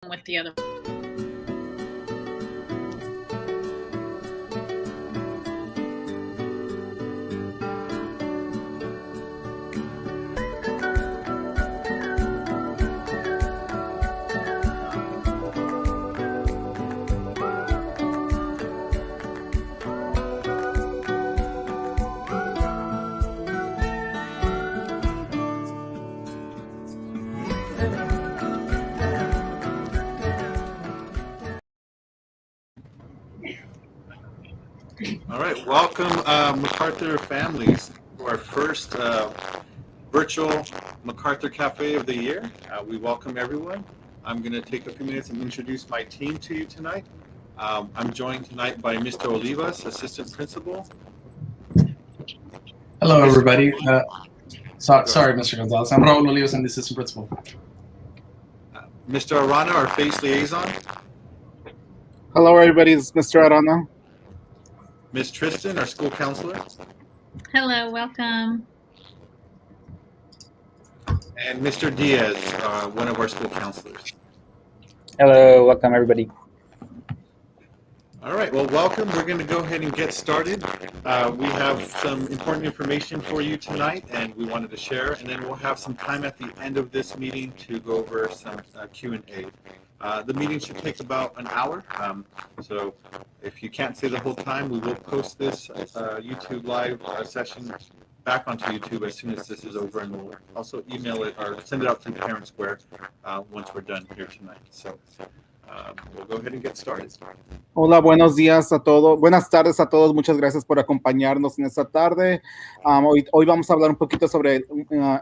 with the other. All right, welcome MacArthur families to our first virtual MacArthur Cafe of the year. We welcome everyone. I'm going to take a few minutes and introduce my team to you tonight. I'm joined tonight by Mr. Olivas, Assistant Principal. Hello, everybody. Sorry, Mr. Gonzalez. I'm Raul Olivas, I'm the Assistant Principal. Mr. Arana, our FACE Liaison. Hello, everybody. It's Mr. Arana. Ms. Tristan, our School Counselor. Hello, welcome. And Mr. Diaz, one of our School Counselors. Hello, welcome everybody. All right, well, welcome. We're going to go ahead and get started. We have some important information for you tonight, and we wanted to share, and then we'll have some time at the end of this meeting to go over some Q&A. The meeting should take about an hour, so if you can't stay the whole time, we will post this YouTube live session back onto YouTube as soon as this is over, and we'll also email it or send it out through Parent Square once we're done here tonight. So we'll go ahead and get started. Hola, buenos días a todos. Buenas tardes a todos. Muchas gracias por acompañarnos en esta tarde. Hoy vamos a hablar un poquito sobre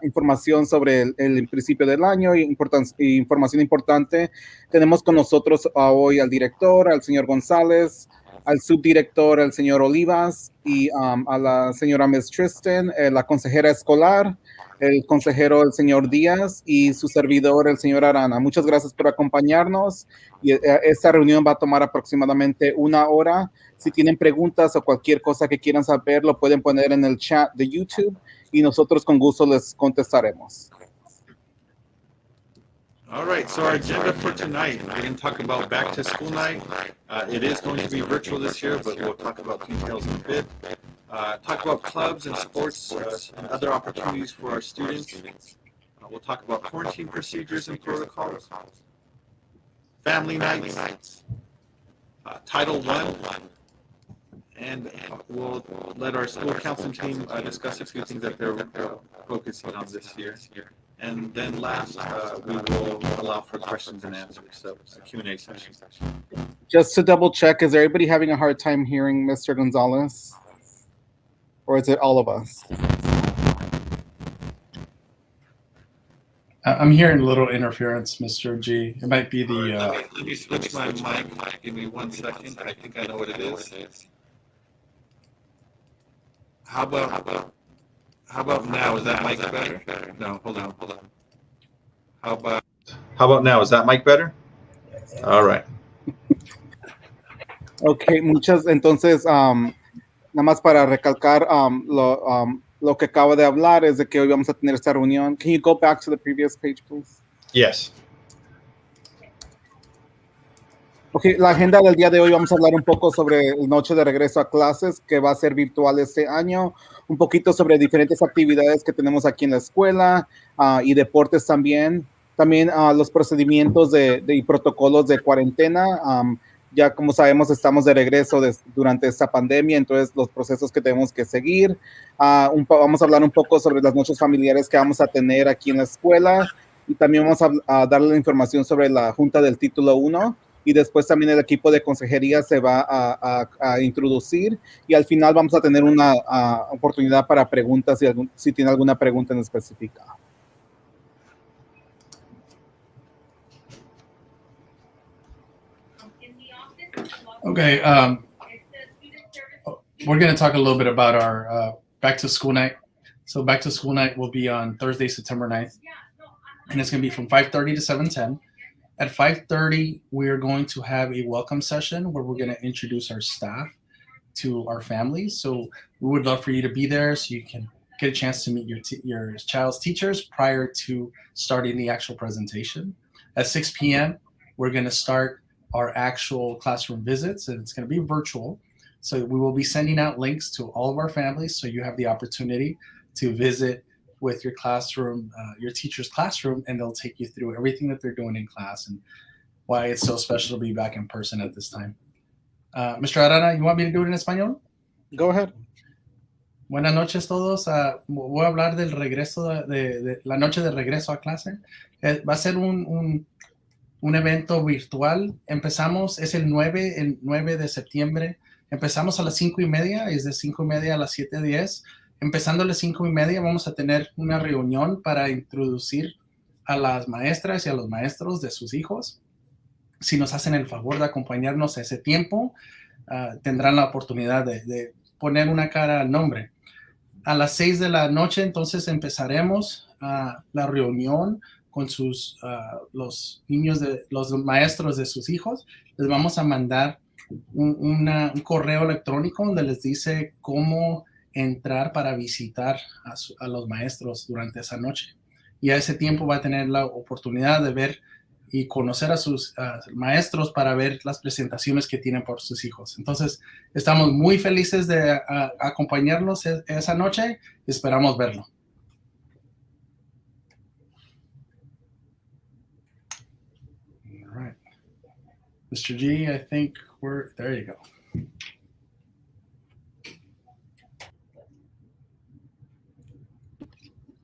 información sobre el principio del año y información importante. Tenemos con nosotros hoy al director, al señor González, al subdirector, el señor Olivas, y a la señora Miss Tristan, la consejera escolar, el consejero, el señor Díaz, y su servidor, el señor Arana. Muchas gracias por acompañarnos. Y esta reunión va a tomar aproximadamente una hora. Si tienen preguntas o cualquier cosa que quieran saber, lo pueden poner en el chat de YouTube y nosotros con gusto les contestaremos. All right, so our agenda for tonight, we're going to talk about back to school night. It is going to be virtual this year, but we'll talk about details in a bit. Talk about clubs and sports and other opportunities for our students. We'll talk about quarantine procedures and protocols. Family nights. Title I. And we'll let our school counseling team discuss a few things that they're focusing on this year. And then last, we will allow for questions and answers, so a Q&A session. Just to double check, is everybody having a hard time hearing Mr. Gonzalez? Or is it all of us? I'm hearing a little interference, Mr. G. It might be the... Let me switch my mic. Give me 1 second. I think I know what it is. How about now? Is that mic better? No, hold on. How about now? Is that mic better? All right. Okay, entonces, nada más para recalcar lo que acaba de hablar es de que hoy vamos a tener esta reunión. Can you go back to the previous page, please? Yes. Okay, la agenda del día de hoy vamos a hablar un poco sobre el noche de regreso a clases que va a ser virtual este año, un poquito sobre diferentes actividades que tenemos aquí en la escuela y deportes también los procedimientos y protocolos de cuarentena. Ya como sabemos estamos de regreso durante esta pandemia, entonces los procesos que tenemos que seguir. Vamos a hablar un poco sobre las noches familiares que vamos a tener aquí en la escuela y también vamos a darle la información sobre la junta del título 1. Y después también el equipo de consejería se va a introducir y al final vamos a tener una oportunidad para preguntas si tiene alguna pregunta en específica. Okay, we're going to talk a little bit about our back to school night. So back to school night will be on Thursday, September 9th, and it's going to be from 5:30 to 7:10. At 5:30, we are going to have a welcome session where we're going to introduce our staff to our families. So we would love for you to be there so you can get a chance to meet your child's teachers prior to starting the actual presentation. At 6 p.m., we're going to start our actual classroom visits, and it's going to be virtual. So we will be sending out links to all of our families, so you have the opportunity to visit with your classroom, your teacher's classroom, and they'll take you through everything that they're doing in class and why it's so special to be back in person at this time. Mr. Arana, you want me to do it in español? Go ahead. Buenas noches todos. Voy a hablar del regreso de la noche de regreso a clase. Va a ser un evento virtual. Empezamos, es el 9 de septiembre. Empezamos a las 5:30, es de 5:30 a las 7:10. Empezando a las 5:30 vamos a tener una reunión para introducir a las maestras y a los maestros de sus hijos. Si nos hacen el favor de acompañarnos a ese tiempo, tendrán la oportunidad de poner una cara al nombre. A las 6 de la noche, entonces, empezaremos la reunión con los niños, los maestros de sus hijos. Les vamos a mandar un correo electrónico donde les dice cómo entrar para visitar a los maestros durante esa noche. Y a ese tiempo va a tener la oportunidad de ver y conocer a sus maestros para ver las presentaciones que tienen por sus hijos. Entonces, estamos muy felices de acompañarlos esa noche y esperamos verlo. All right. Mr. G, I think there you go.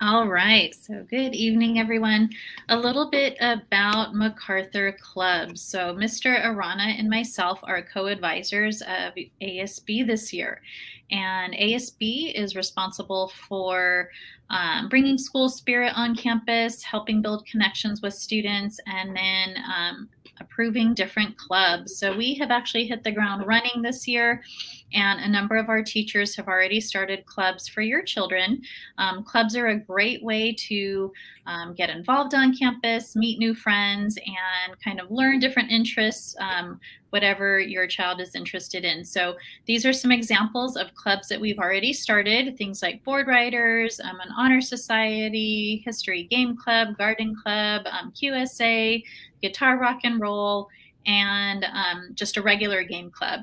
All right, so good evening, everyone. A little bit about MacArthur Club. So Mr. Arana and myself are co-advisors of ASB this year. And ASB is responsible for bringing school spirit on campus, helping build connections with students, and then approving different clubs. So we have actually hit the ground running this year, and a number of our teachers have already started clubs for your children. Clubs are a great way to get involved on campus, meet new friends, and kind of learn different interests, whatever your child is interested in. So these are some examples of clubs that we've already started, things like board riders, an honor society, history game club, garden club, QSA, guitar rock and roll, and just a regular game club.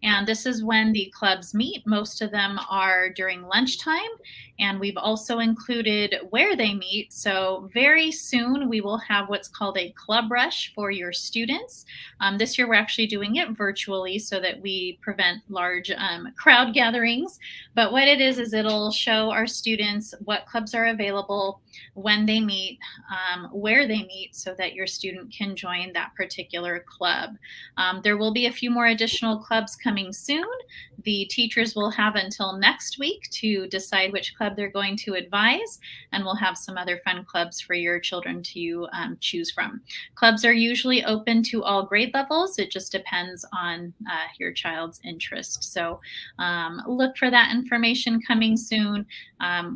And this is when the clubs meet. Most of them are during lunchtime, and we've also included where they meet. So very soon we will have what's called a club rush for your students. This year we're actually doing it virtually so that we prevent large crowd gatherings. But what it is it'll show our students what clubs are available, when they meet, where they meet, so that your student can join that particular club. There will be a few more additional clubs coming soon. The teachers will have until next week to decide which club they're going to advise, and we'll have some other fun clubs for your children to choose from. Clubs are usually open to all grade levels. It just depends on your child's interest. So look for that information coming soon.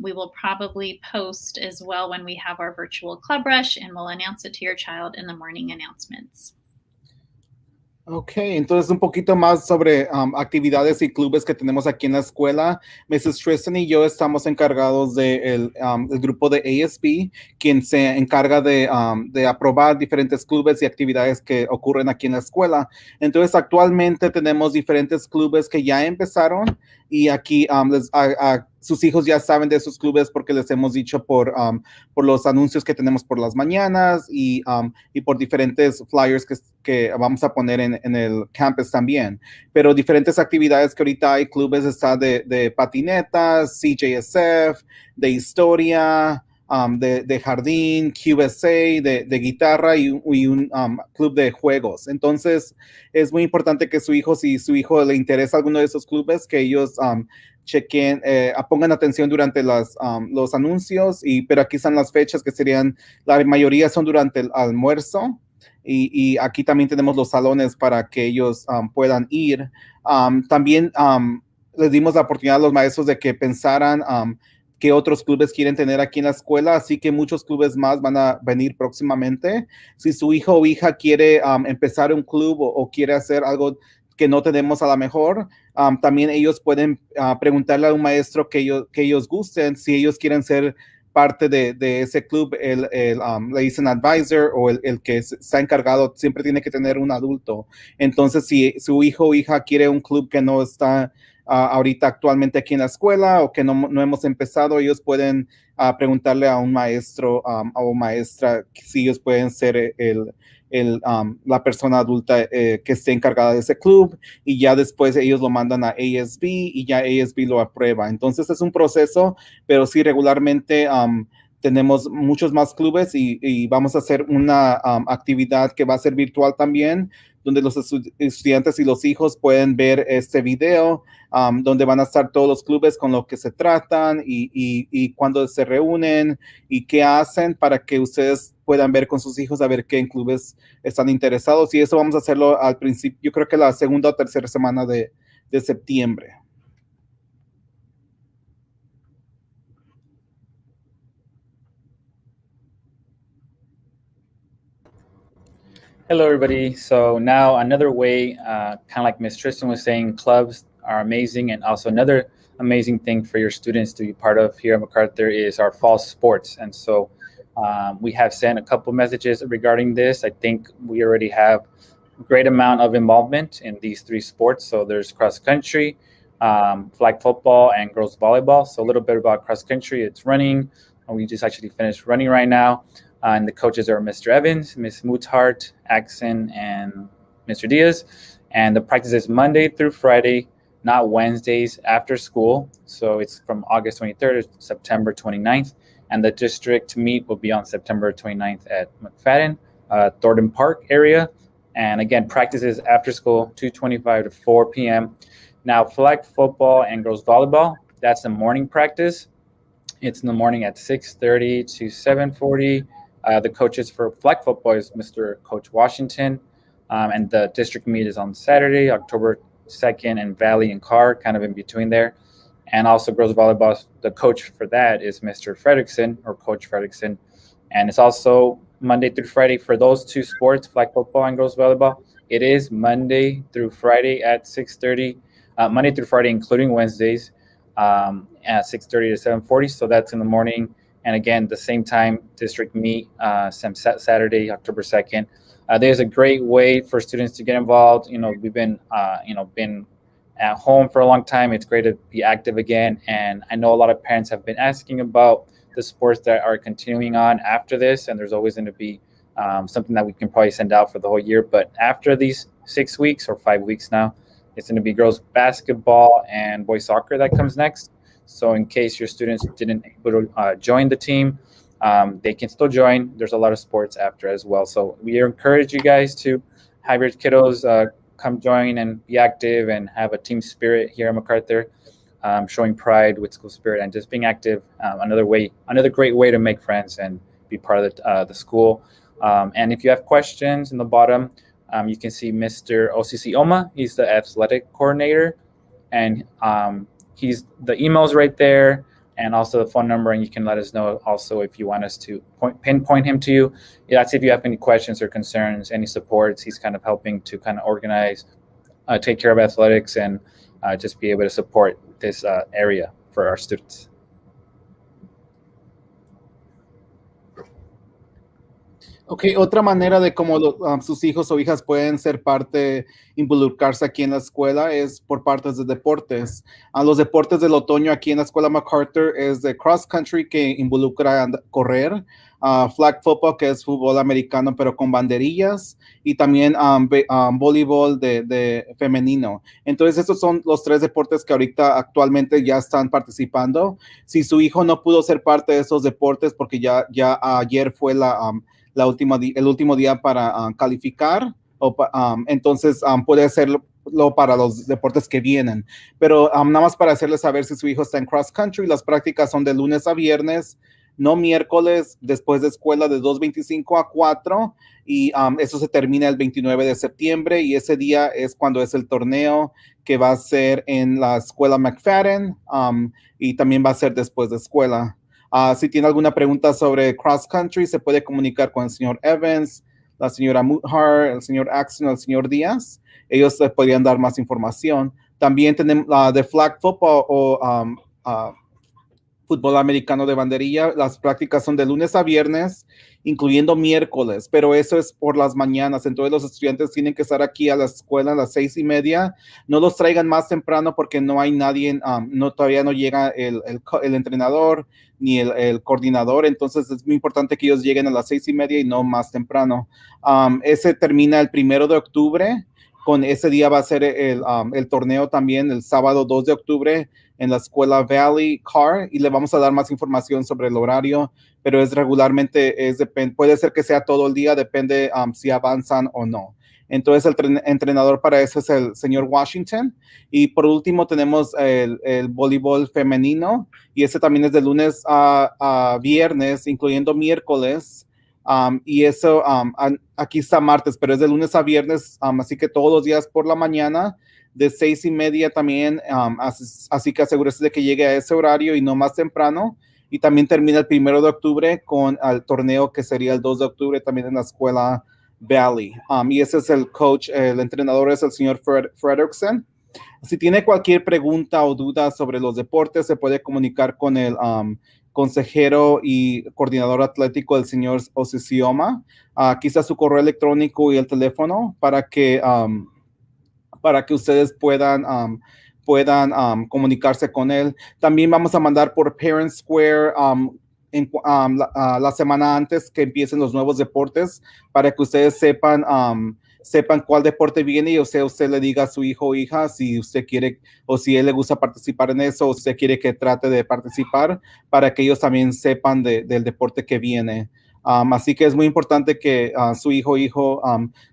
We will probably post as well when we have our virtual club rush, and we'll announce it to your child in the morning announcements. Ok, entonces un poquito más sobre actividades y clubes que tenemos aquí en la escuela. Mrs. Tristan y yo estamos encargados del grupo de ASB, quien se encarga de aprobar diferentes clubes y actividades que ocurren aquí en la escuela. Entonces actualmente tenemos diferentes clubes que ya empezaron, y aquí sus hijos ya saben de esos clubes porque les hemos dicho por los anuncios que tenemos por las mañanas y por diferentes flyers que vamos a poner en el campus también. Pero diferentes actividades que ahorita hay clubes, está de patinetas, CJSF, de historia, de jardín, QSA, de guitarra y un club de juegos. Entonces es muy importante que si su hijo le interesa alguno de esos clubes, que ellos chequen, pongan atención durante los anuncios, pero aquí están las fechas que serían, la mayoría son durante el almuerzo, y aquí también tenemos los salones para que ellos puedan ir. También les dimos la oportunidad a los maestros de que pensaran qué otros clubes quieren tener aquí en la escuela, así que muchos clubes más van a venir próximamente. Si su hijo o hija quiere empezar un club o quiere hacer algo que no tenemos a la mejor, también ellos pueden preguntarle a un maestro que ellos gusten si ellos quieren ser parte de ese club, le dicen advisor o el que está encargado, siempre tiene que tener un adulto. Entonces, si su hijo o hija quiere un club que no está ahorita actualmente aquí en la escuela o que no hemos empezado, ellos pueden preguntarle a un maestro o maestra si ellos pueden ser la persona adulta que esté encargada de ese club, y ya después ellos lo mandan a ASB y ya ASB lo aprueba. Entonces es un proceso, pero sí regularmente tenemos muchos más clubes y vamos a hacer una actividad que va a ser virtual también, donde los estudiantes y los hijos pueden ver este video, donde van a estar todos los clubes con lo que se tratan y cuándo se reúnen y qué hacen, para que ustedes puedan ver con sus hijos a ver qué en clubes están interesados. Y eso vamos a hacerlo al principio, yo creo que la segunda o tercera semana de septiembre. Hello, everybody. So now another way, kind of like Ms. Tristan was saying, clubs are amazing. And also another amazing thing for your students to be part of here at MacArthur is our fall sports. And so we have sent a couple messages regarding this. I think we already have a great amount of involvement in these three sports. So there's cross country, flag football, and girls volleyball. So a little bit about cross country, it's running. We just actually finished running right now. And the coaches are Mr. Evans, Ms. Muthart, Axon, and Mr. Diaz. And the practice is Monday through Friday, not Wednesdays after school. So it's from August 23rd to September 29th. And the district meet will be on September 29th at McFadden, Thornton Park area. And again, practice is after school, 2:25 to 4 p.m. Now, flag football and girls volleyball, that's the morning practice. It's in the morning at 6:30 to 7:40. The coaches for flag football is Mr. Coach Washington, and the district meet is on Saturday, October 2nd, and Valley and Carr, kind of in between there. And also girls volleyball, the coach for that is Mr. Fredrickson, or Coach Fredrickson. And it's also Monday through Friday for those two sports, flag football and girls volleyball. It is Monday through Friday at 6:30, Monday through Friday, including Wednesdays, at 6:30 to 7:40. So that's in the morning. And again, the same time, district meet, Saturday, October 2nd. There's a great way for students to get involved. We've been, been at home for a long time. It's great to be active again. And I know a lot of parents have been asking about the sports that are continuing on after this. And there's always going to be something that we can probably send out for the whole year. But after these 6 weeks or 5 weeks now, it's going to be girls basketball and boys soccer that comes next. So in case your students didn't able to join the team, they can still join. There's a lot of sports after as well. So we encourage you guys to have your kiddos come join and be active and have a team spirit here at MacArthur, showing pride with school spirit and just being active. Another great way to make friends and be part of the school. And if you have questions in the bottom, you can see Mr. OCC Oma. He's the athletic coordinator, and the email's right there, and also the phone number, and you can let us know also if you want us to pinpoint him to you. That's if you have any questions or concerns, any supports. He's kind of helping to kind of organize, take care of athletics, and just be able to support this area for our students. Ok, otra manera de cómo sus hijos o hijas pueden ser parte, involucrarse aquí en la escuela, es por partes de deportes. Los deportes del otoño aquí en la escuela MacArthur es de cross country, que involucra correr, flag football, que es fútbol americano pero con banderillas, y también voleibol de femenino. Entonces estos son los tres deportes que ahorita actualmente ya están participando. Si su hijo no pudo ser parte de esos deportes porque ya ayer fue el último día para calificar, entonces puede hacerlo para los deportes que vienen. Pero nada más para hacerles saber, si su hijo está en cross country, las prácticas son de lunes a viernes, no miércoles, después de escuela, de 2:25 a 4, y eso se termina el 29 de septiembre, y ese día es cuando es el torneo, que va a ser en la escuela McFadden, y también va a ser después de escuela. Si tiene alguna pregunta sobre cross country, se puede comunicar con el señor Evans, la señora Muthart, el señor Axon, el señor Díaz. Ellos le podrían dar más información. También tenemos de flag football o fútbol americano de banderilla. Las prácticas son de lunes a viernes, incluyendo miércoles, pero eso es por las mañanas. Entonces los estudiantes tienen que estar aquí a la escuela a las 6:30. No los traigan más temprano porque no hay nadie, todavía no llega el entrenador ni el coordinador. Entonces es muy importante que ellos lleguen a las 6:30 y no más temprano. Ese termina el 1 de octubre. Con ese día va a ser el torneo también el sábado 2 de octubre en la escuela Valley Car, y le vamos a dar más información sobre el horario, pero es regularmente, puede ser que sea todo el día, depende si avanzan o no. Entonces el entrenador para eso es el señor Washington. Y por último tenemos el voleibol femenino, y ese también es de lunes a viernes, incluyendo miércoles. Y eso aquí está martes, pero es de lunes a viernes, así que todos los días por la mañana de 6:30 también, así que asegúrese de que llegue a ese horario y no más temprano. Y también termina el 1 de octubre con el torneo que sería el 2 de octubre también en la escuela Valley. Y ese es el coach, el entrenador es el señor Fredrickson. Si tiene cualquier pregunta o duda sobre los deportes, se puede comunicar con el consejero y coordinador atlético del señor Osisioma. Aquí está su correo electrónico y el teléfono para que ustedes puedan comunicarse con él. También vamos a mandar por Parent Square la semana antes que empiecen los nuevos deportes, para que ustedes sepan cuál deporte viene, y usted le diga a su hijo o hija si usted quiere, o si él le gusta participar en eso, o usted quiere que trate de participar, para que ellos también sepan del deporte que viene. Así que es muy importante que su hijo o hijo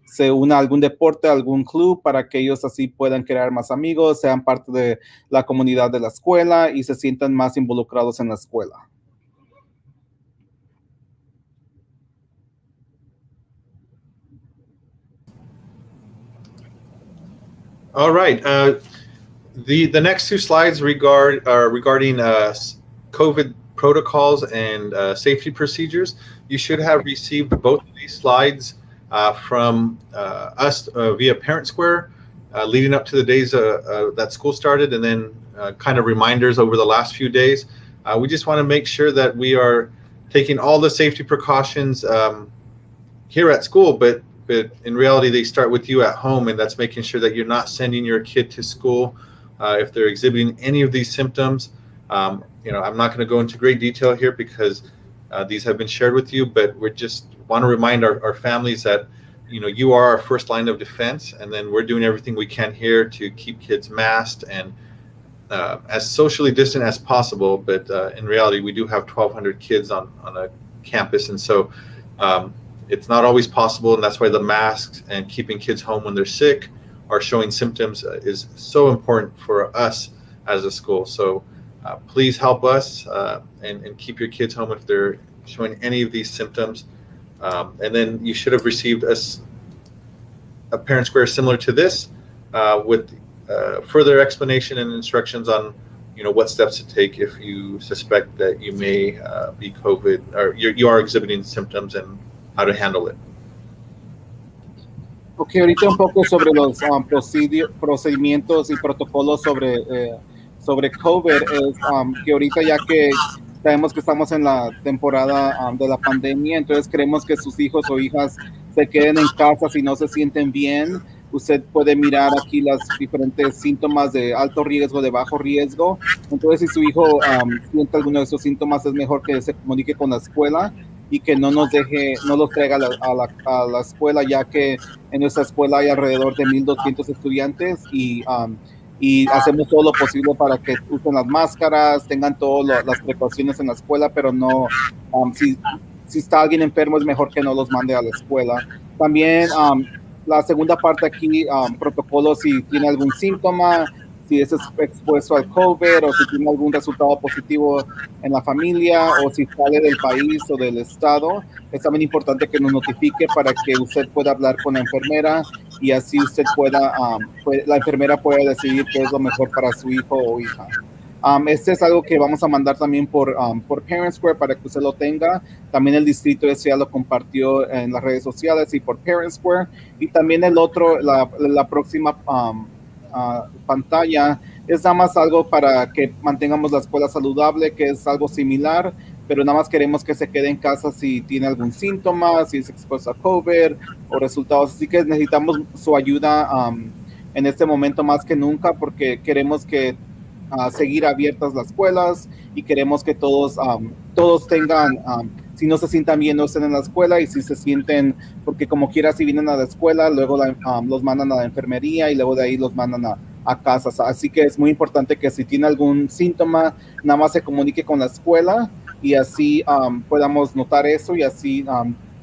se una a algún deporte, a algún club, para que ellos así puedan crear más amigos, sean parte de la comunidad de la escuela y se sientan más involucrados en la escuela. All right. The next two slides are regarding COVID protocols and safety procedures. You should have received both of these slides from us via Parent Square leading up to the days that school started, and then kind of reminders over the last few days. We just want to make sure that we are taking all the safety precautions here at school, but in reality, they start with you at home, and that's making sure that you're not sending your kid to school if they're exhibiting any of these symptoms. I'm not going to go into great detail here because these have been shared with you, but we just want to remind our families that, you are our first line of defense, and then we're doing everything we can here to keep kids masked and as socially distant as possible. But in reality, we do have 1,200 kids on a campus, and so it's not always possible, and that's why the masks and keeping kids home when they're sick or showing symptoms is so important for us as a school. So please help us and keep your kids home if they're showing any of these symptoms. And then you should have received a Parent Square similar to this with further explanation and instructions on what steps to take if you suspect that you may be COVID or you are exhibiting symptoms and how to handle it. Ok, ahorita un poco sobre los procedimientos y protocolos sobre COVID, es que ahorita, ya que sabemos que estamos en la temporada de la pandemia, entonces queremos que sus hijos o hijas se queden en casa si no se sienten bien. Usted puede mirar aquí las diferentes síntomas de alto riesgo, de bajo riesgo. Entonces, si su hijo siente alguno de esos síntomas, es mejor que se comunique con la escuela y que no los traiga a la escuela, ya que en nuestra escuela hay alrededor de 1,200 estudiantes y hacemos todo lo posible para que usen las máscaras, tengan todas las precauciones en la escuela, pero no, si está alguien enfermo, es mejor que no los mande a la escuela. También la segunda parte aquí, protocolos si tiene algún síntoma, si es expuesto al COVID o si tiene algún resultado positivo en la familia o si sale del país o del estado. Es también importante que nos notifique para que usted pueda hablar con la enfermera y así usted la enfermera pueda decidir qué es lo mejor para su hijo o hija. Este es algo que vamos a mandar también por Parent Square para que usted lo tenga. También el distrito ya lo compartió en las redes sociales y por Parent Square. Y también la próxima pantalla Es nada más algo para que mantengamos la escuela saludable, que es algo similar, pero nada más queremos que se quede en casa si tiene algún síntoma, si es expuesto a COVID o resultados. Así que necesitamos su ayuda en este momento más que nunca porque queremos que seguir abiertas las escuelas y queremos que todos tengan, si no se sientan bien, no estén en la escuela y si se sienten, porque como quiera, si vienen a la escuela, luego los mandan a la enfermería y luego de ahí los mandan a casas. Así que es muy importante que si tiene algún síntoma, nada más se comunique con la escuela y así podamos notar eso y así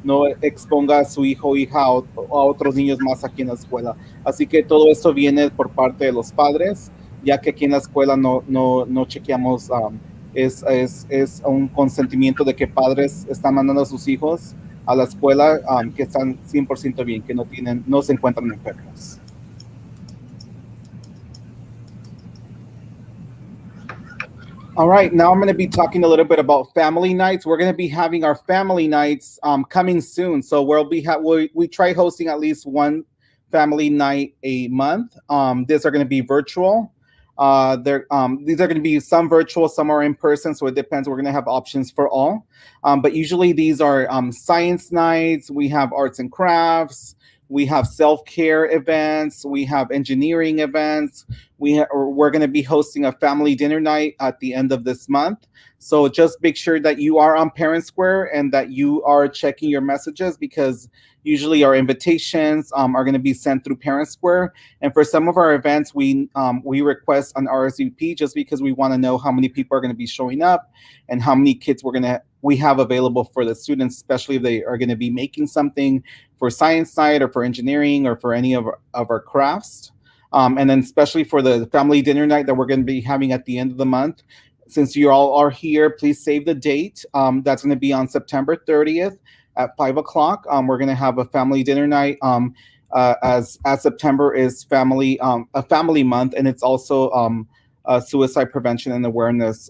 no exponga a su hijo o hija a otros niños más aquí en la escuela. Así que todo esto viene por parte de los padres, ya que aquí en la escuela no chequeamos, es un consentimiento de que padres están mandando a sus hijos a la escuela que están 100% bien, que no se encuentran enfermos. All right, now I'm going to be talking a little bit about family nights. We're going to be having our family nights coming soon. So we try hosting at least one family night a month. These are going to be virtual. These are going to be some virtual, some are in person, so it depends. We're going to have options for all. But usually these are science nights. We have arts and crafts. We have self-care events. We have engineering events. We're going to be hosting a family dinner night at the end of this month. So just make sure that you are on Parent Square and that you are checking your messages because usually our invitations are going to be sent through Parent Square. And for some of our events, we request an RSVP just because we want to know how many people are going to be showing up and how many kids we have available for the students, especially if they are going to be making something for science night or for engineering or for any of our crafts. And then especially for the family dinner night that we're going to be having at the end of the month. Since you all are here, please save the date. That's going to be on September 30th at 5 o'clock. We're going to have a family dinner night as September is a family month, and it's also suicide prevention and awareness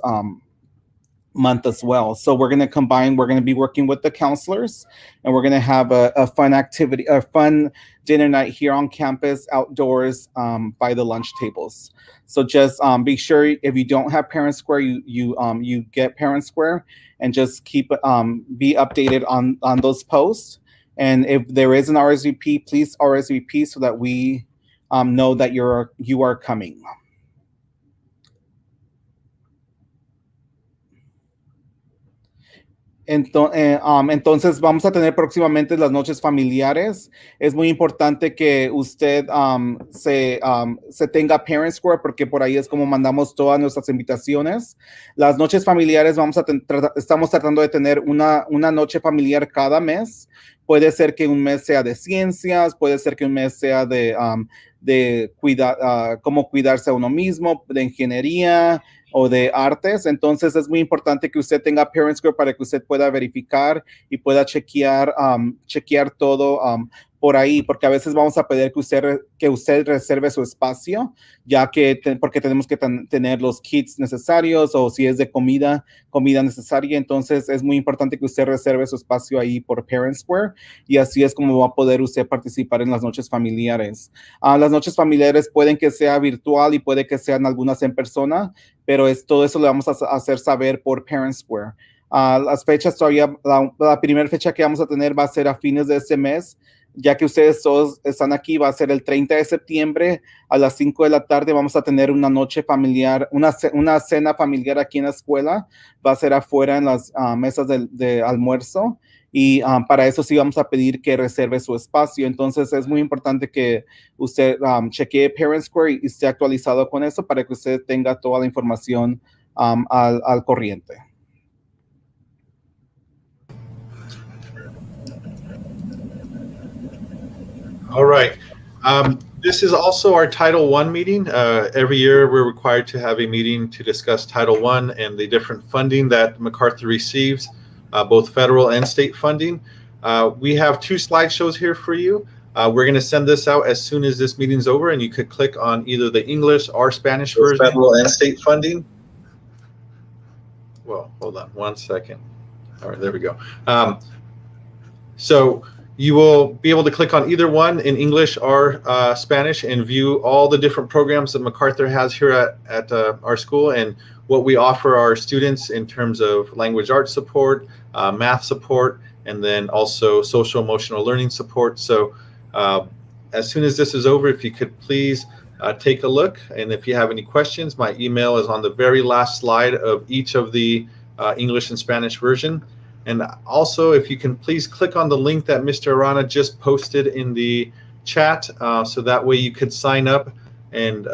month as well. So we're going to be working with the counselors, and we're going to have a fun dinner night here on campus outdoors by the lunch tables. So just be sure if you don't have Parent Square, you get Parent Square and just be updated on those posts. And if there is an RSVP, please RSVP so that we know that you are coming. Entonces vamos a tener próximamente las noches familiares. Es muy importante que usted se tenga Parent Square porque por ahí es como mandamos todas nuestras invitaciones. Las noches familiares estamos tratando de tener una noche familiar cada mes. Puede ser que un mes sea de ciencias, puede ser que un mes sea de cómo cuidarse a uno mismo, de ingeniería o de artes. Entonces es muy importante que usted tenga Parent Square para que usted pueda verificar y pueda chequear todo por ahí, porque a veces vamos a pedir que usted reserve su espacio, ya que porque tenemos que tener los kits necesarios o si es de comida necesaria. Entonces es muy importante que usted reserve su espacio ahí por Parent Square y así es como va a poder usted participar en las noches familiares. Las noches familiares pueden que sea virtual y puede que sean algunas en persona, pero todo eso le vamos a hacer saber por Parent Square. Las fechas todavía, la primera fecha que vamos a tener va a ser a fines de este mes, ya que ustedes todos están aquí, va a ser el 30 de septiembre a las 5 de la tarde. Vamos a tener una noche familiar, una cena familiar aquí en la escuela. Va a ser afuera en las mesas de almuerzo. Y para eso sí vamos a pedir que reserve su espacio. Entonces es muy importante que usted chequee Parent Square y esté actualizado con eso para que usted tenga toda la información al corriente. All right. This is also our Title I meeting. Every year we're required to have a meeting to discuss Title I and the different funding that MacArthur receives, both federal and state funding. We have 2 slideshows here for you. We're going to send this out as soon as this meeting's over, and you could click on either the English or Spanish version. Federal and state funding. Well, hold on one second. All right, there we go. So You will be able to click on either one in English or Spanish and view all the different programs that MacArthur has here at our school and what we offer our students in terms of language arts support, math support, and then also social emotional learning support. So as soon as this is over, if you could please take a look. And if you have any questions, my email is on the very last slide of each of the English and Spanish version. And also, if you can please click on the link that Mr. Arana just posted in the chat, so that way you could sign up and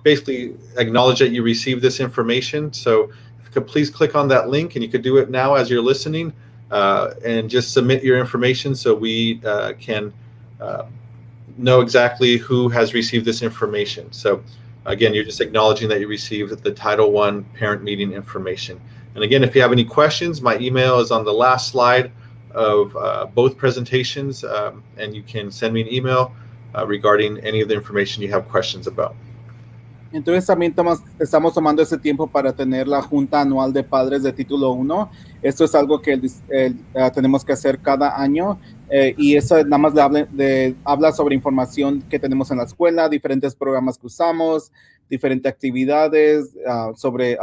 basically acknowledge that you received this information. So if you could please click on that link, and you could do it now as you're listening, and just submit your information so we can know exactly who has received this information. So again, you're just acknowledging that you received the Title I parent meeting information. And again, if you have any questions, my email is on the last slide of both presentations, and you can send me an email regarding any of the information you have questions about. Entonces también estamos tomando ese tiempo para tener la Junta Anual de Padres de Título 1. Esto es algo que tenemos que hacer cada año, y eso nada más habla sobre información que tenemos en la escuela, diferentes programas que usamos, diferentes actividades, sobre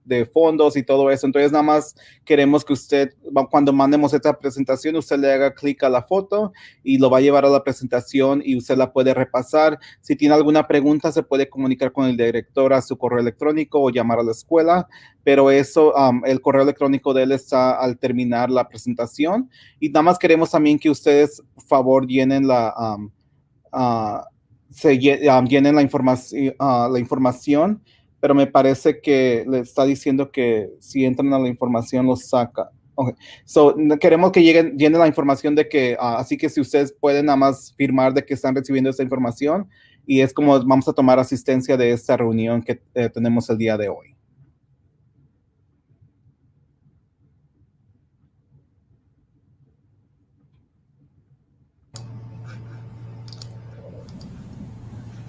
de fondos y todo eso. Entonces nada más queremos que usted, cuando mandemos esta presentación, usted le haga clic a la foto y lo va a llevar a la presentación y usted la puede repasar. Si tiene alguna pregunta, se puede comunicar con el director a su correo electrónico o llamar a la escuela, pero eso, el correo electrónico de él está al terminar la presentación. Y nada más queremos también que ustedes, por favor, llenen llenen la información, pero me parece que le está diciendo que si entran a la información los saca. Okay. So, queremos que llenen la información de que, así que si ustedes pueden nada más firmar de que están recibiendo esta información, y es como vamos a tomar asistencia de esta reunión que tenemos el día de hoy.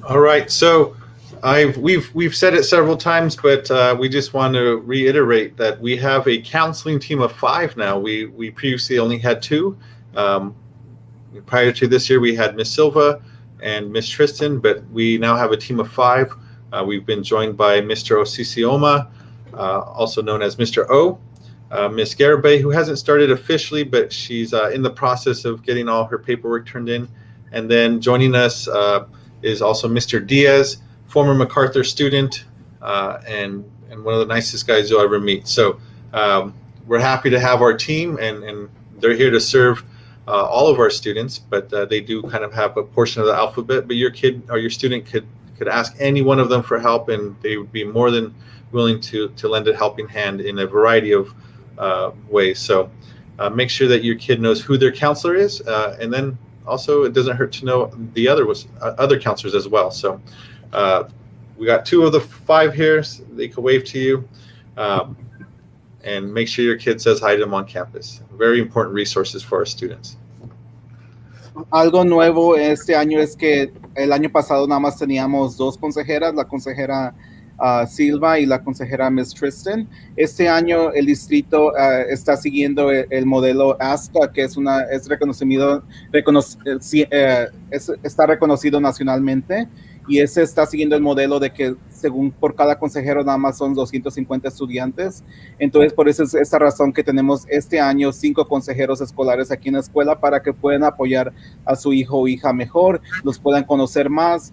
All right, so we've said it several times, but we just want to reiterate that we have a counseling team of 5 now. We previously only had 2. Prior to this year, we had Miss Silva and Miss Tristan, but we now have a team of 5. We've been joined by Mr. Osisioma, also known as Mr. O, Miss Garibay, who hasn't started officially, but she's in the process of getting all her paperwork turned in. And then joining us is also Mr. Diaz, former MacArthur student, and one of the nicest guys you'll ever meet. So we're happy to have our team, and they're here to serve all of our students, but they do kind of have a portion of the alphabet. But your kid or your student could ask any one of them for help, and they would be more than willing to lend a helping hand in a variety of ways. So make sure that your kid knows who their counselor is, and then also it doesn't hurt to know the other counselors as well. So we got 2 of the 5 here. So they can wave to you, and make sure your kid says hi to them on campus. Very important resources for our students. Algo nuevo este año es que el año pasado nada más teníamos 2 consejeras, la consejera Silva y la consejera Miss Tristan. Este año el distrito está siguiendo el modelo ASCA, que está reconocido nacionalmente, y ese está siguiendo el modelo de que según por cada consejero nada más son 250 estudiantes. Entonces por eso es esta razón que tenemos este año 5 consejeros escolares aquí en la escuela para que puedan apoyar a su hijo o hija mejor, los puedan conocer más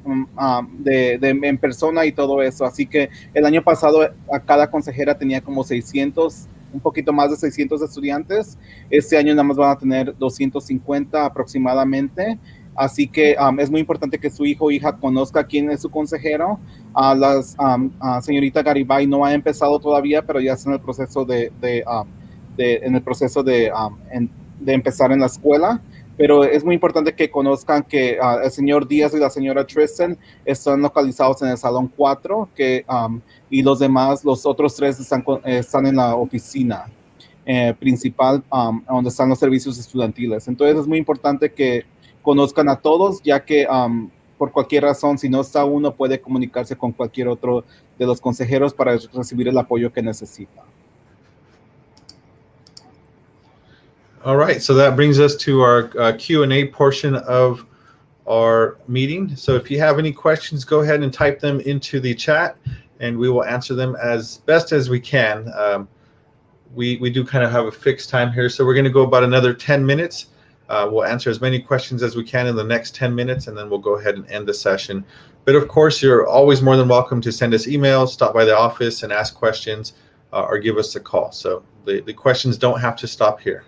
en persona y todo eso. Así que el año pasado a cada consejera tenía como 600, un poquito más de 600 estudiantes. Este año nada más van a tener 250 aproximadamente. Así que es muy importante que su hijo o hija conozca quién es su consejero. Señorita Garibay no ha empezado todavía, pero ya está en el proceso de empezar en la escuela. Pero es muy importante que conozcan que el señor Díaz y la señora Tristan están localizados en el Salón 4, y los demás, los otros 3 están en la oficina principal, donde están los servicios estudiantiles. Entonces es muy importante que conozcan a todos, ya que por cualquier razón, si no está uno, puede comunicarse con cualquier otro de los consejeros para recibir el apoyo que necesita. All right, so that brings us to our Q&A portion of our meeting. So if you have any questions, go ahead and type them into the chat, and we will answer them as best as we can. We do kind of have a fixed time here, so we're going to go about another 10 minutes. We'll answer as many questions as we can in the next 10 minutes, and then we'll go ahead and end the session. But of course, you're always more than welcome to send us emails, stop by the office and ask questions, or give us a call. So the questions don't have to stop here.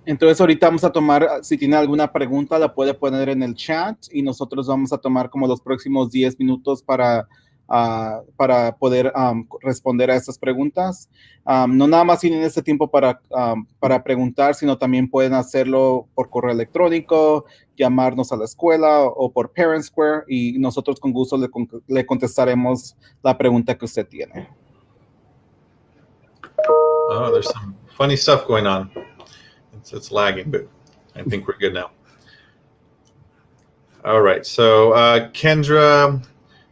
Entonces ahorita vamos a tomar, si tiene alguna pregunta la puede poner en el chat y nosotros vamos a tomar como los próximos 10 minutos para poder responder a estas preguntas. No nada más tienen este tiempo para preguntar, sino también pueden hacerlo por correo electrónico, llamarnos a la escuela o por Parent Square y nosotros con gusto le contestaremos la pregunta que usted tiene. Oh, there's some funny stuff going on. It's lagging, but I think we're good now. All right, so Kendra,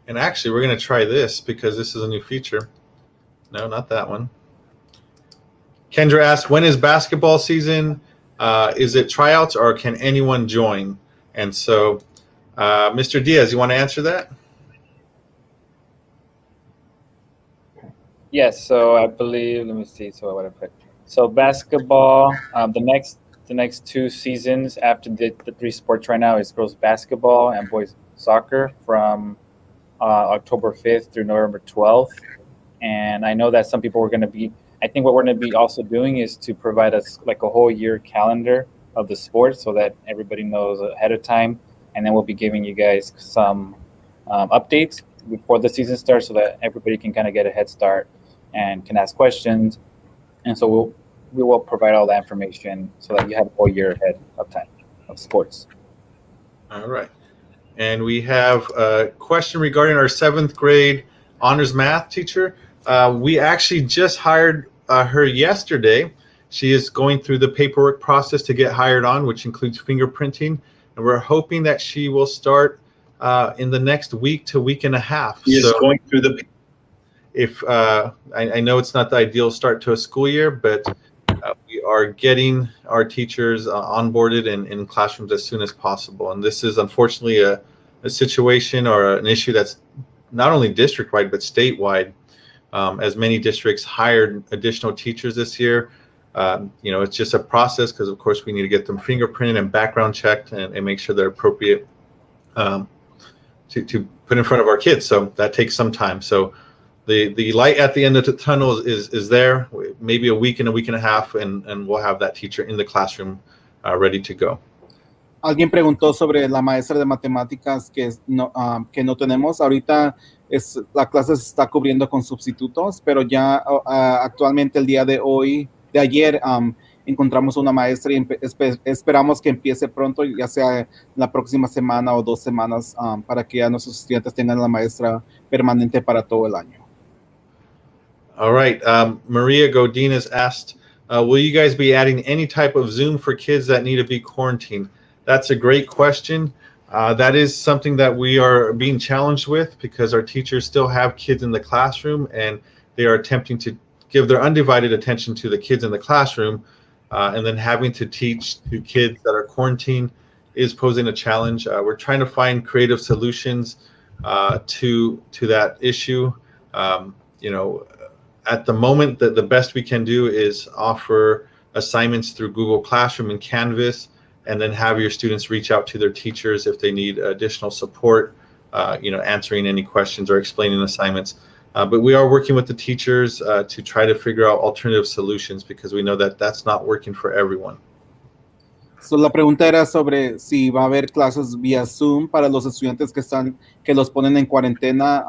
and actually we're going to try this because this is a new feature. No, not that one. Kendra asked, when is basketball season? Is it tryouts or can anyone join? And so, Mr. Diaz, you want to answer that? Yes, so I believe, let me see, so what I put. So basketball, the next 2 seasons after the 3 sports right now is girls basketball and boys soccer from October 5th through November 12th. And I know that some people were going to be, I think what we're going to be also doing is to provide us like a whole year calendar of the sports so that everybody knows ahead of time. And then we'll be giving you guys some updates before the season starts so that everybody can kind of get a head start and can ask questions. And so we will provide all that information so that you have a whole year ahead of time of sports. All right. And we have a question regarding our 7th grade honors math teacher. We actually just hired her yesterday. She is going through the paperwork process to get hired on, which includes fingerprinting. And we're hoping that she will start in the next week to week and a half. She is going through the. If I know it's not the ideal start to a school year, but we are getting our teachers onboarded and in classrooms as soon as possible. And this is unfortunately a situation or an issue that's not only district-wide, but statewide. As many districts hired additional teachers this year. It's just a process because, of course, we need to get them fingerprinted and background checked and make sure they're appropriate to put in front of our kids. So that takes some time. So the light at the end of the tunnel is there, maybe a week and a half, and we'll have that teacher in the classroom ready to go. Alguien preguntó sobre la maestra de matemáticas que no tenemos. Ahorita la clase se está cubriendo con sustitutos, pero ya actualmente el día de ayer, encontramos una maestra y esperamos que empiece pronto, ya sea la próxima semana o 2 semanas, para que ya nuestros estudiantes tengan la maestra permanente para todo el año. All right. Maria Godinez asked, will you guys be adding any type of Zoom for kids that need to be quarantined? That's a great question. That is something that we are being challenged with because our teachers still have kids in the classroom and they are attempting to give their undivided attention to the kids in the classroom, and then having to teach to kids that are quarantined is posing a challenge. We're trying to find creative solutions to that issue. At the moment, the best we can do is offer assignments through Google Classroom and Canvas, and then have your students reach out to their teachers if they need additional support, answering any questions or explaining assignments. But we are working with the teachers to try to figure out alternative solutions because we know that that's not working for everyone. So, la pregunta era sobre si va a haber clases vía Zoom para los estudiantes que los ponen en cuarentena,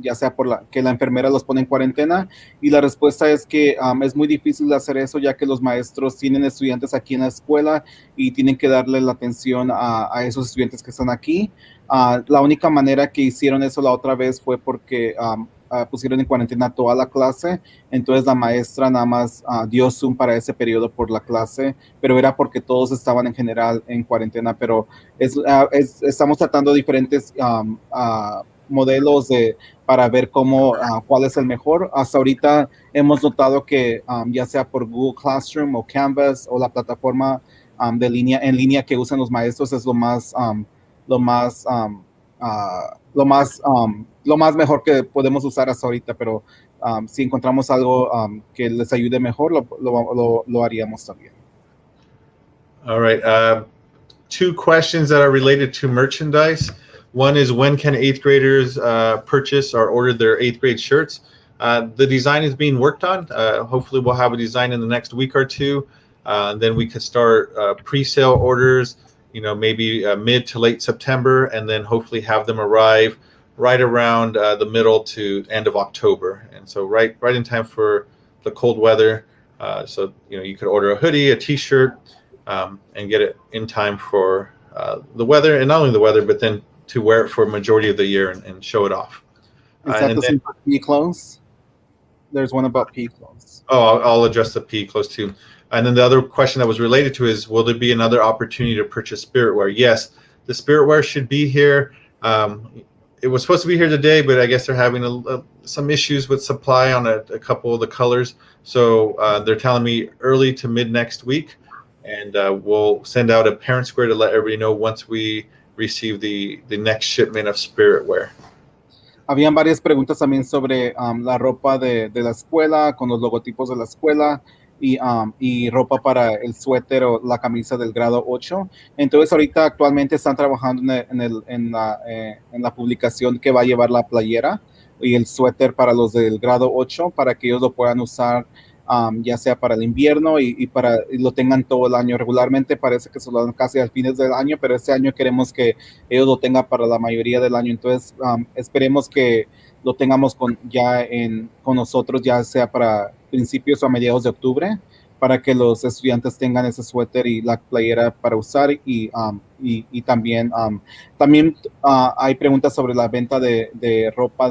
ya sea que la enfermera los pone en cuarentena, y la respuesta es que es muy difícil hacer eso ya que los maestros tienen estudiantes aquí en la escuela y tienen que darle la atención a esos estudiantes que están aquí. La única manera que hicieron eso la otra vez fue porque pusieron en cuarentena toda la clase, entonces la maestra nada más dio Zoom para ese periodo por la clase, pero era porque todos estaban en general en cuarentena, pero estamos tratando diferentes modelos para ver cuál es el mejor. Hasta ahorita hemos notado que ya sea por Google Classroom o Canvas o la plataforma en línea que usan los maestros es lo más mejor que podemos usar hasta ahorita, pero si encontramos algo que les ayude mejor, lo haríamos también. All right. Two questions that are related to merchandise. One is, when can eighth graders purchase or order their eighth grade shirts? The design is being worked on. Hopefully we'll have a design in the next week or two. Then we could start pre-sale orders, maybe mid to late September, and then hopefully have them arrive right around the middle to end of October. And so right in time for the cold weather. So you could order a hoodie, a t-shirt, and get it in time for the weather, and not only the weather, but then to wear it for a majority of the year and show it off. Is that the same for PE clothes? There's one about PE clothes. Oh, I'll address the PE clothes too. And then the other question that was related to is, will there be another opportunity to purchase spirit wear? Yes, the spirit wear should be here. It was supposed to be here today, but I guess they're having some issues with supply on a couple of the colors. So they're telling me early to mid next week. And we'll send out a parent square to let everybody know once we receive the next shipment of spirit wear. Habían varias preguntas también sobre la ropa de la escuela, con los logotipos de la escuela y ropa para el suéter o la camisa del grado 8. Entonces ahorita actualmente están trabajando en la publicación que va a llevar la playera y el suéter para los del grado 8 para que ellos lo puedan usar ya sea para el invierno y lo tengan todo el año. Regularmente parece que se lo dan casi al fines del año, pero este año queremos que ellos lo tengan para la mayoría del año. Entonces esperemos que lo tengamos con nosotros, ya sea para principios o a mediados de octubre, para que los estudiantes tengan ese suéter y la playera para usar. Y también hay preguntas sobre la venta de ropa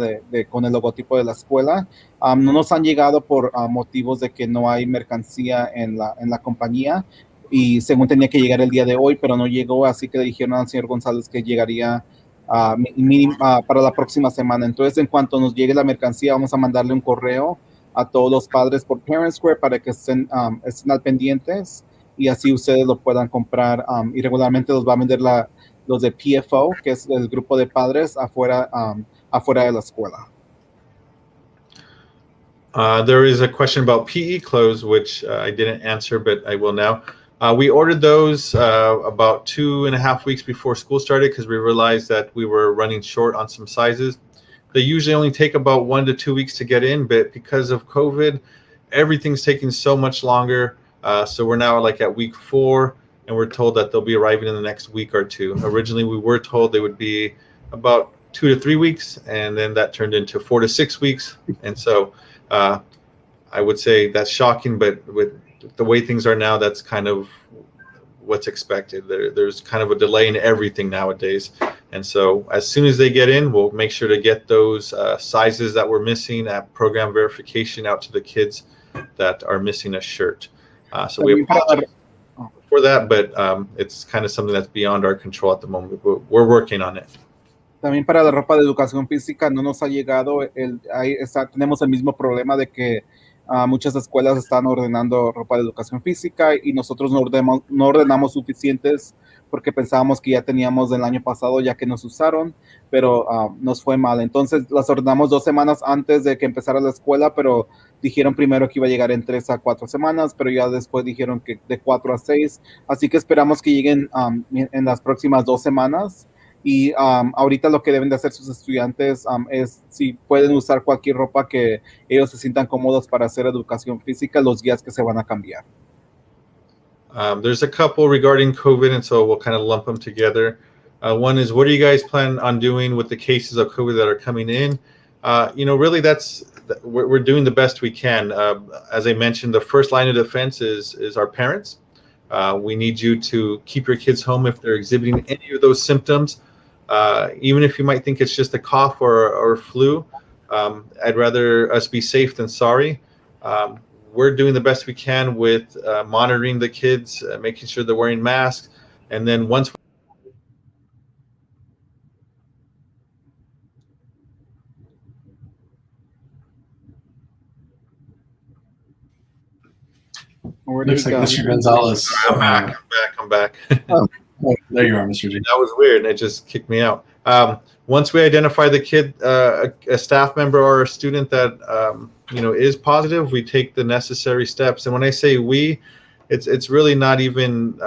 con el logotipo de la escuela. No nos han llegado por motivos de que no hay mercancía en la compañía, y según tenía que llegar el día de hoy, pero no llegó, así que le dijeron al señor González que llegaría para la próxima semana. Entonces, en cuanto nos llegue la mercancía, vamos a mandarle un correo a todos los padres por Parent Square para que estén al pendientes y así ustedes lo puedan comprar. Y regularmente los va a vender los de PFO, que es el grupo de padres afuera de la escuela. There is a question about PE clothes, which I didn't answer, but I will now. We ordered those about 2.5 weeks before school started because we realized that we were running short on some sizes. They usually only take about 1 to 2 weeks to get in, but because of COVID, everything's taking so much longer. So we're now at week 4, and we're told that they'll be arriving in the next week or two. Originally, we were told they would be about 2 to 3 weeks, and then that turned into 4 to 6 weeks. And so I would say that's shocking, but with the way things are now, that's kind of what's expected. There's kind of a delay in everything nowadays. And so as soon as they get in, we'll make sure to get those sizes that we're missing at program verification out to the kids that are missing a shirt. So we apologize for that, but it's kind of something that's beyond our control at the moment. But we're working on it. También para la ropa de educación física no nos ha llegado. Tenemos el mismo problema de que muchas escuelas están ordenando ropa de educación física y nosotros no ordenamos suficientes porque pensábamos que ya teníamos del año pasado ya que nos usaron, pero nos fue mal. Entonces las ordenamos 2 semanas antes de que empezara la escuela, pero dijeron primero que iba a llegar en 3 a 4 semanas, pero ya después dijeron que de 4 a 6. Así que esperamos que lleguen en las próximas 2 semanas. Y ahorita lo que deben de hacer sus estudiantes es si pueden usar cualquier ropa que ellos se sientan cómodos para hacer educación física los días que se van a cambiar. There's a couple regarding COVID, and so we'll kind of lump them together. One is, what do you guys plan on doing with the cases of COVID that are coming in? Really we're doing the best we can. As I mentioned, the first line of defense is our parents. We need you to keep your kids home if they're exhibiting any of those symptoms. Even if you might think it's just a cough or flu, I'd rather us be safe than sorry. We're doing the best we can with monitoring the kids, making sure they're wearing masks. And then once Where did Looks he like go? Mr. Gonzalez. I'm back. Oh. Oh, there you are, Mr. G. That was weird. It just kicked me out. Once we identify the kid, a staff member or a student that is positive, we take the necessary steps. And when I say we, it's really not even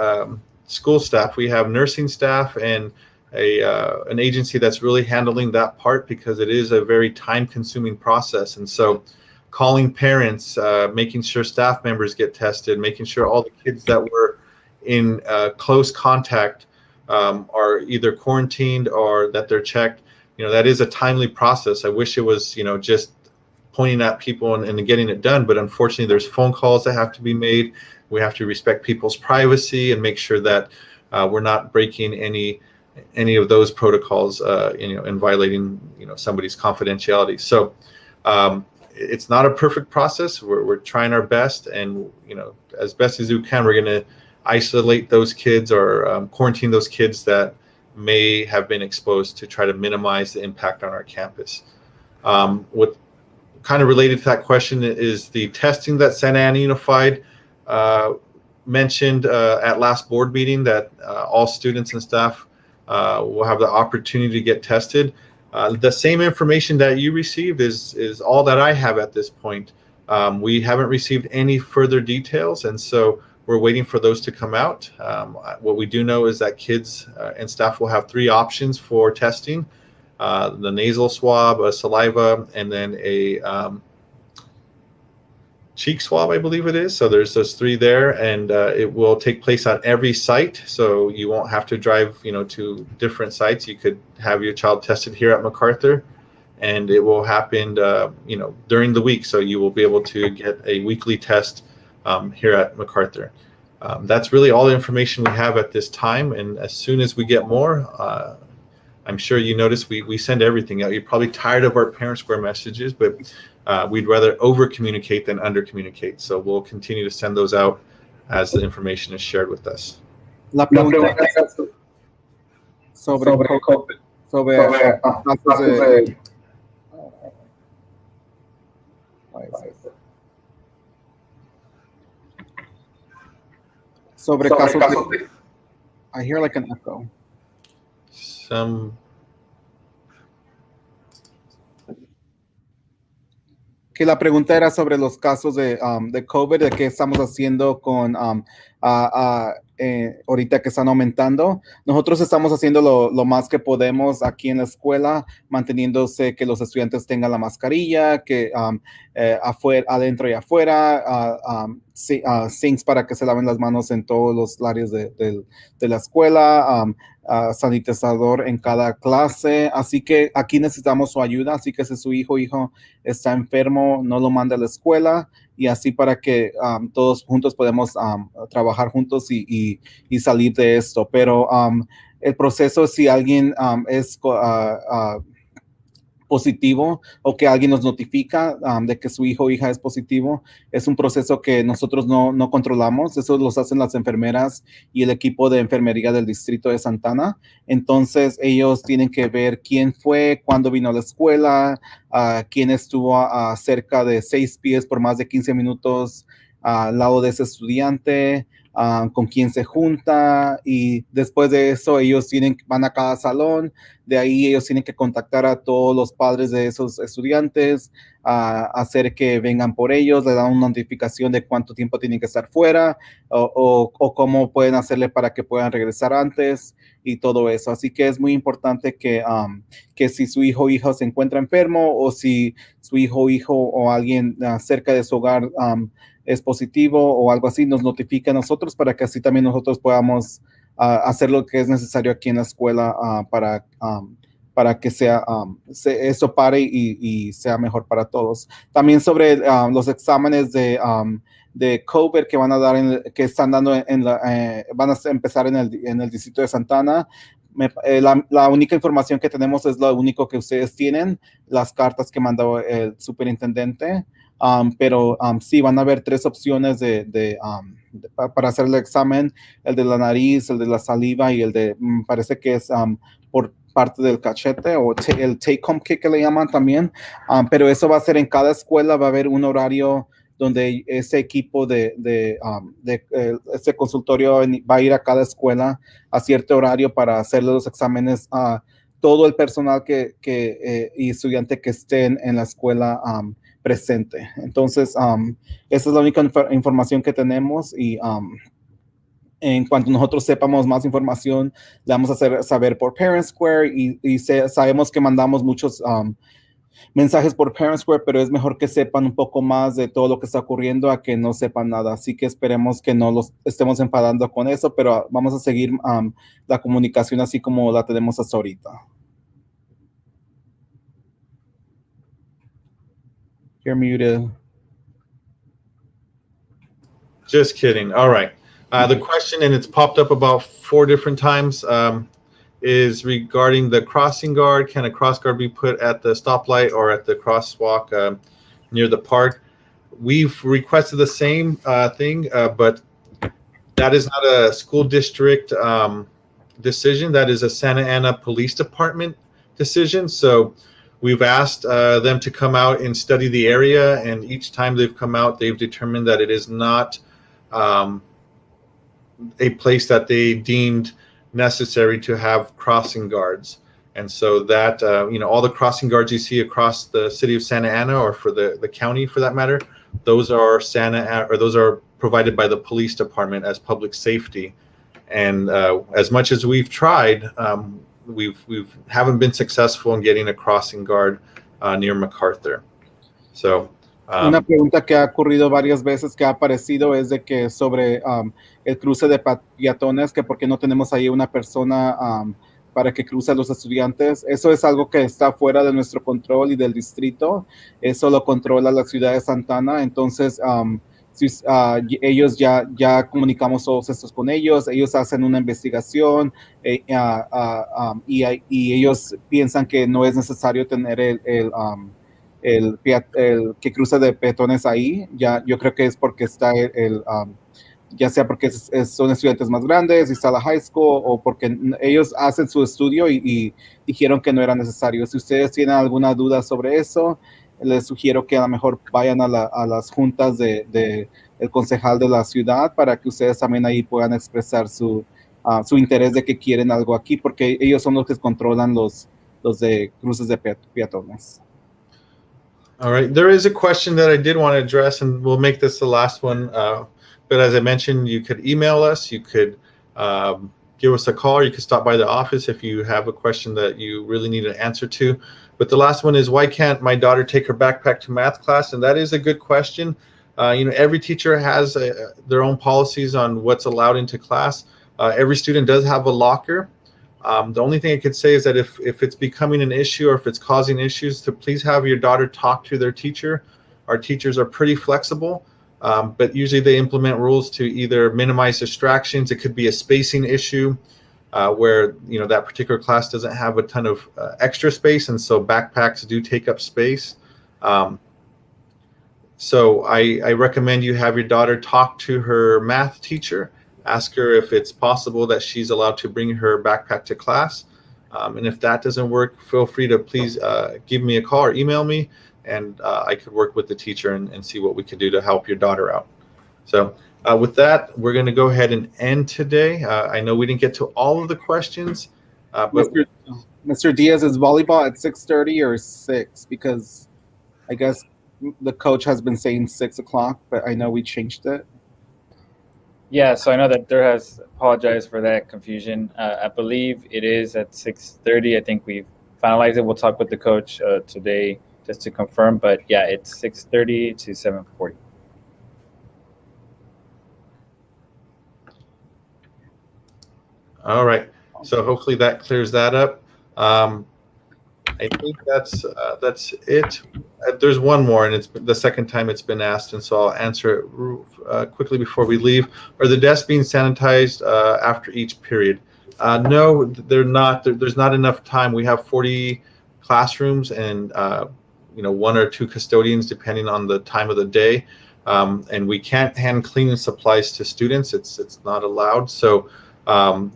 school staff. We have nursing staff and an agency that's really handling that part, because it is a very time-consuming process. And so, calling parents, making sure staff members get tested, making sure all the kids that were in close contact are either quarantined or that they're checked. That is a timely process. I wish it was just pointing at people and getting it done, but unfortunately there's phone calls that have to be made. We have to respect people's privacy and make sure that we're not breaking any of those protocols and violating somebody's confidentiality. So it's not a perfect process. We're trying our best, and as best as we can, we're going to isolate those kids or quarantine those kids that may have been exposed to try to minimize the impact on our campus. What kind of related to that question is the testing that Santa Ana Unified mentioned at last board meeting, that all students and staff will have the opportunity to get tested. The same information that you received is all that I have at this point. We haven't received any further details, and so we're waiting for those to come out. What we do know is that kids and staff will have 3 options for testing: the nasal swab, a saliva, and then a cheek swab, I believe it is. So there's those 3 there, and it will take place on every site. So you won't have to drive, to different sites. You could have your child tested here at MacArthur, and it will happen, during the week. So you will be able to get a weekly test here at MacArthur. That's really all the information we have at this time. And as soon as we get more, I'm sure you notice we send everything out. You're probably tired of our Parent Square messages, but we'd rather over communicate than under communicate. So we'll continue to send those out as the information is shared with us. La pregunta es sobre COVID, casos de sobre casos de, I hear like an echo. Que la pregunta era sobre los casos de COVID, de qué estamos haciendo con ahorita que están aumentando. Nosotros estamos haciendo lo más que podemos aquí en la escuela, manteniéndose que los estudiantes tengan la mascarilla, que afuera, adentro y afuera, sinks para que se laven las manos en todos los áreas de la escuela, sanitizador en cada clase. Así que aquí necesitamos su ayuda. Así que si su hijo está enfermo, no lo mande a la escuela, y así para que todos juntos podemos trabajar juntos y salir de esto. Pero el proceso, si alguien es positivo o que alguien nos notifica de que su hijo o hija es positivo, es un proceso que nosotros no controlamos. Eso los hacen las enfermeras y el equipo de enfermería del distrito de Santa Ana. Entonces ellos tienen que ver quién fue, cuándo vino a la escuela, quién estuvo a cerca de 6 pies por más de 15 minutos al lado de ese estudiante, con quién se junta, y después de eso ellos van a cada salón. De ahí ellos tienen que contactar a todos los padres de esos estudiantes, hacer que vengan por ellos, le dan una notificación de cuánto tiempo tienen que estar fuera o cómo pueden hacerle para que puedan regresar antes y todo eso. Así que es muy importante que si su hijo o hija se encuentra enfermo, o si su hijo o alguien cerca de su hogar es positivo o algo así, nos notifica a nosotros para que así también nosotros podamos hacer lo que es necesario aquí en la escuela para que eso pare y sea mejor para todos. También sobre los exámenes de COVID que van a dar, que están dando van a empezar en el distrito de Santa Ana. La única información que tenemos es lo único que ustedes tienen, las cartas que mandó el superintendente. Pero sí, van a haber 3 opciones para hacer el examen: el de la nariz, el de la saliva y el de, parece que es por parte del cachete, o el take home kit que le llaman también. Pero eso va a ser en cada escuela, va a haber un horario donde ese equipo este consultorio va a ir a cada escuela a cierto horario para hacerle los exámenes a todo el personal y estudiante que estén en la escuela presente. Entonces, esa es la única información que tenemos y en cuanto nosotros sepamos más información, le vamos a hacer saber por Parent Square y sabemos que mandamos muchos mensajes por Parent Square, pero es mejor que sepan un poco más de todo lo que está ocurriendo a que no sepan nada. Así que esperemos que no los estemos enfadando con eso, pero vamos a seguir la comunicación así como la tenemos hasta ahorita. You're muted. Just kidding. All right. The question, and it's popped up about 4 different times, is regarding the crossing guard. Can a cross guard be put at the stoplight or at the crosswalk near the park? We've requested the same thing, but that is not a school district decision. That is a Santa Ana Police Department decision. So we've asked them to come out and study the area, and each time they've come out, they've determined that it is not a place that they deemed necessary to have crossing guards. And so that, all the crossing guards you see across the city of Santa Ana, or for the county for that matter, those are provided by the police department as public safety. And as much as we've tried, we haven't been successful in getting a crossing guard near MacArthur. So una pregunta que ha ocurrido varias veces, que ha aparecido, es de que sobre el cruce de peatones, que por qué no tenemos ahí una persona para que cruce a los estudiantes. Eso es algo que está fuera de nuestro control y del distrito. Eso lo controla la ciudad de Santa Ana. Entonces, ellos ya comunicamos todos estos con ellos. Ellos hacen una investigación y ellos piensan que no es necesario tener el que cruza de peatones ahí. Yo creo que es porque está ya sea porque son estudiantes más grandes y está la high school, o porque ellos hacen su estudio y dijeron que no era necesario. Si ustedes tienen alguna duda sobre eso, les sugiero que a lo mejor vayan a las juntas del concejal de la ciudad para que ustedes también ahí puedan expresar su interés de que quieren algo aquí, porque ellos son los que controlan los de cruces de peatones. All right. There is a question that I did want to address, and we'll make this the last one. But as I mentioned, you could email us, you could give us a call, or you could stop by the office if you have a question that you really need an answer to. But the last one is, why can't my daughter take her backpack to math class? And that is a good question. Every teacher has their own policies on what's allowed into class. Every student does have a locker. The only thing I could say is that if it's becoming an issue, or if it's causing issues, to please have your daughter talk to their teacher. Our teachers are pretty flexible, but usually they implement rules to either minimize distractions. It could be a spacing issue where that particular class doesn't have a ton of extra space, and so backpacks do take up space. So I recommend you have your daughter talk to her math teacher. Ask her if it's possible that she's allowed to bring her backpack to class. And if that doesn't work, feel free to please give me a call or email me, and I could work with the teacher and see what we could do to help your daughter out. So with that, we're going to go ahead and end today. I know we didn't get to all of the questions. But Mr. Diaz, is volleyball at 6:30 or 6? Because I guess the coach has been saying 6 o'clock, but I know we changed it. Yeah, so I know that there has apologized for that confusion. I believe it is at 6:30. I think we've finalized it. We'll talk with the coach today just to confirm. But yeah, it's 6:30 to 7:40. All right. So hopefully that clears that up. I think that's it. There's one more, and it's the second time it's been asked, and so I'll answer it quickly before we leave. Are the desks being sanitized after each period? No, they're not. There's not enough time. We have 40 classrooms, and 1 or 2 custodians depending on the time of the day, and we can't hand cleaning supplies to students. It's not allowed. So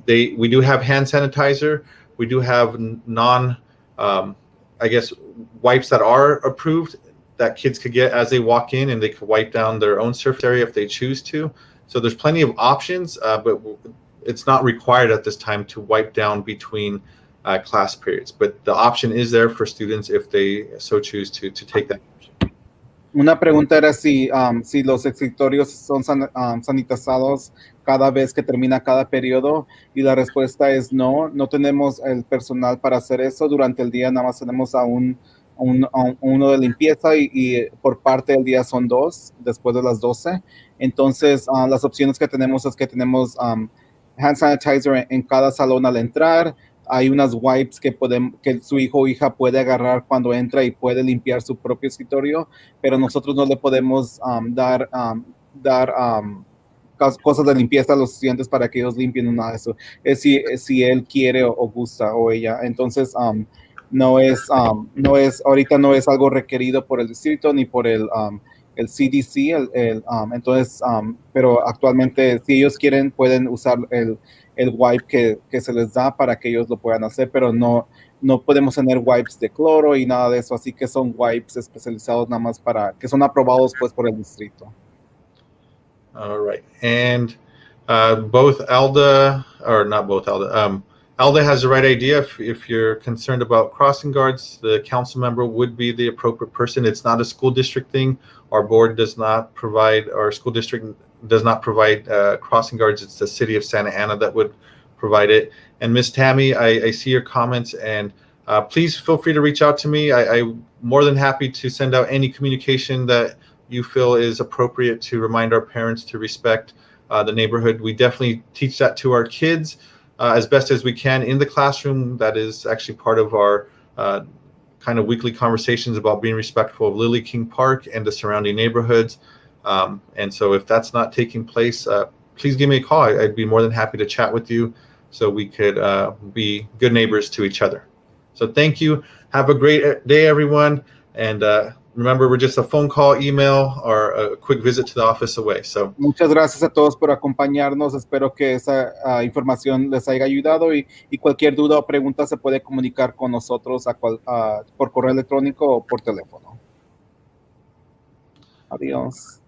we do have hand sanitizer. We do have wipes that are approved that kids could get as they walk in, and they could wipe down their own surface area if they choose to. So there's plenty of options, but it's not required at this time to wipe down between class periods. But the option is there for students if they so choose to take that option. Una pregunta era si los escritorios son sanitizados cada vez que termina cada periodo, y la respuesta es no, no tenemos el personal para hacer eso. Durante el día nada más tenemos a uno de limpieza, y por parte del día son 2 después de las 12. Entonces las opciones que tenemos es que tenemos hand sanitizer en cada salón al entrar. Hay unas wipes que su hijo o hija puede agarrar cuando entra y puede limpiar su propio escritorio, pero nosotros no le podemos dar cosas de limpieza a los estudiantes para que ellos limpien nada de eso. Es si él quiere o gusta, o ella. Entonces ahorita no es algo requerido por el distrito ni por el CDC. Entonces, pero actualmente si ellos quieren pueden usar el wipe que se les da para que ellos lo puedan hacer, pero no podemos tener wipes de cloro y nada de eso, así que son wipes especializados nada más que son aprobados pues por el distrito. All right, and both Alda, or not both Alda, Alda has the right idea. If you're concerned about crossing guards, the council member would be the appropriate person. It's not a school district thing. Our board does not provide, our school district does not provide crossing guards. It's the city of Santa Ana that would provide it. And Miss Tammy, I see your comments, and please feel free to reach out to me. I'm more than happy to send out any communication that you feel is appropriate to remind our parents to respect the neighborhood. We definitely teach that to our kids as best as we can in the classroom. That is actually part of our kind of weekly conversations about being respectful of Lily King Park and the surrounding neighborhoods. And so if that's not taking place, please give me a call. I'd be more than happy to chat with you so we could be good neighbors to each other. So thank you. Have a great day, everyone. And remember, we're just a phone call, email, or a quick visit to the office away. So muchas gracias a todos por acompañarnos. Espero que esa información les haya ayudado, y cualquier duda o pregunta se puede comunicar con nosotros por correo electrónico o por teléfono. Adiós.